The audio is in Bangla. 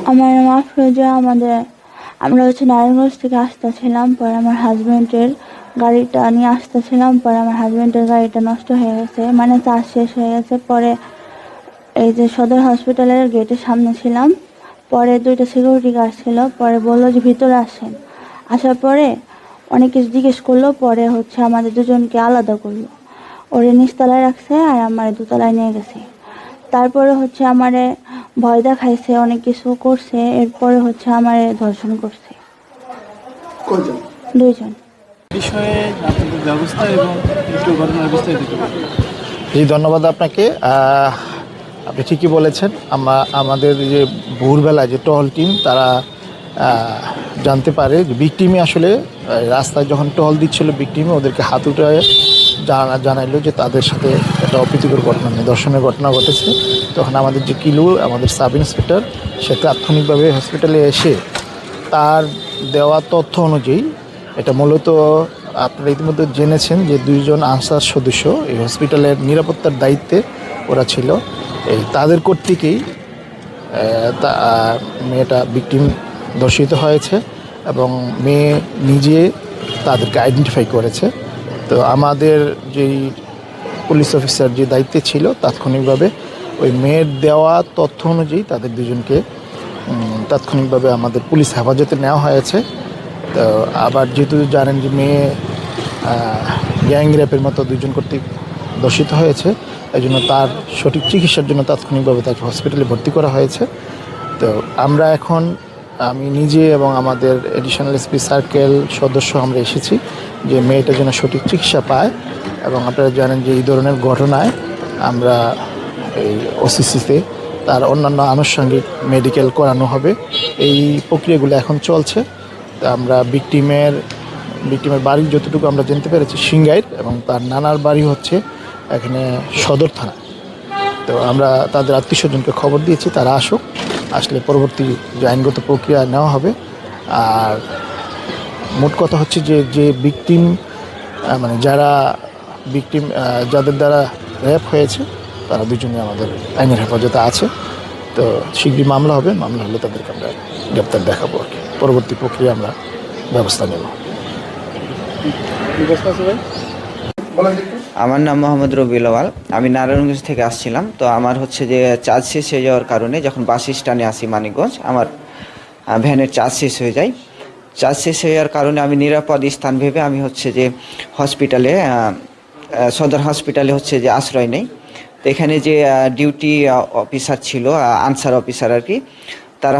আমার নাম আফরোজা। আমরা নারায়ণগঞ্জ থেকে আসতেছিলাম, পরে আমার হাজবেন্ডের গাড়িটা নিয়ে আসতেছিলাম, পরে আমার হাজবেন্ডের গাড়িটা নষ্ট হয়ে গেছে, মানে চার্জ শেষ হয়ে গেছে। পরে এই যে সদর হসপিটালের গেটের সামনে ছিলাম, পরে 2টা সিকিউরিটি গার্ড ছিল, পরে বললো যে ভিতরে আসেন। আসার পরে অনেক কিছু জিজ্ঞেস করলো, পরে আমাদের দুজনকে আলাদা করলো, ওরে নিচতলায় রাখছে আর আমার দোতলায় নিয়ে গেছে। তারপরে আমারে ভয় দেখাইছে, অনেক কিছু করছে, এরপরে আমারে ধর্ষণ করছে। কয়জন? 2জন। বিষয়ে আপনাদের ব্যবস্থা এবং একটু ঘটনার বিস্তারিত। জি, ধন্যবাদ আপনাকে। আপনি ঠিকই বলেছেন। আমাদের যে ভোরবেলায় যে টহল টিম তারা জানতে পারে যে ভিকটিমই আসলে রাস্তায় যখন টহল দিচ্ছিল, ভিকটিমই ওদেরকে হাত উঠায় জানাইলো যে তাদের সাথে একটা অপ্রীতিকর ঘটনা, নিদর্শনের ঘটনা ঘটেছে। তখন আমাদের যে কিলু, আমাদের সাব ইন্সপেক্টর, সে তাৎক্ষণিকভাবে হসপিটালে এসে তার দেওয়া তথ্য অনুযায়ী, এটা মূলত আপনারা ইতিমধ্যে জেনেছেন যে 2জন আনসার সদস্য এই হসপিটালের নিরাপত্তার দায়িত্বে ওরা ছিল। এই তাদের কর্তৃকেই মেয়েটা ভিকটিম ধর্ষিত হয়েছে এবং মেয়ে নিজে তাদেরকে আইডেন্টিফাই করেছে। তো আমাদের যেই পুলিশ অফিসার যে দায়িত্বে ছিল, তাৎক্ষণিকভাবে ওই মেয়ের দেওয়া তথ্য অনুযায়ী তাদের 2জনকে তাৎক্ষণিকভাবে আমাদের পুলিশ হেফাজতে নেওয়া হয়েছে। তো আবার যেহেতু জানেন যে মেয়ে গ্যাং রেপের মতো 2জন কর্তৃক দর্শিত হয়েছে, এই জন্য তার সঠিক চিকিৎসার জন্য তাৎক্ষণিকভাবে তাকে হসপিটালে ভর্তি করা হয়েছে। তো আমরা এখন, আমি নিজে এবং আমাদের এডিশনাল এসপি সার্কেল সদস্য আমরা এসেছি যে মেয়েটা যেন সঠিক চিকিৎসা পায়। এবং আপনারা জানেন যে এই ধরনের ঘটনায় আমরা এই ওসিসিতে তার অন্যান্য আনুষঙ্গিক মেডিকেল করানো হবে। এই প্রক্রিয়াগুলো এখন চলছে। তো আমরা ভিকটিমের বাড়ি যতটুকু আমরা জানতে পেরেছি সিংগাইর, এবং তার নানার বাড়ি এখানে সদর থানা। তো আমরা তাদের আত্মীয় স্বজনকে খবর দিয়েছি, তারা আসলে পরবর্তী যে আইনগত প্রক্রিয়া নেওয়া হবে। আর মোট কথা যে ভিকটিম, মানে যাদের দ্বারা রেপ হয়েছে, তারা 2জনই আমাদের আইনের হেফাজতে আছে। তো শীঘ্রই মামলা হবে, মামলা হলে তাদেরকে আমরা গ্রেপ্তার দেখাবো আর কি। পরবর্তী প্রক্রিয়া আমরা ব্যবস্থা নেব। আমার নাম মোহাম্মদ রবিউল আওয়াল। আমি নারায়ণগঞ্জ থেকে আসছিলাম। তো আমার যে চার্জ শেষ হয়ে যাওয়ার কারণে যখন বাস স্ট্যান্ডে আসি মানিকগঞ্জ, আমার ভ্যানের চার্জ শেষ হয়ে যায়। চার্জ শেষ হয়ে যাওয়ার কারণে আমি নিরাপদ স্থান ভেবে আমি যে হসপিটালে, সদর হসপিটালে যে আশ্রয় নেই। তো এখানে যে ডিউটি অফিসার ছিল, আনসার অফিসার আর কি, তারা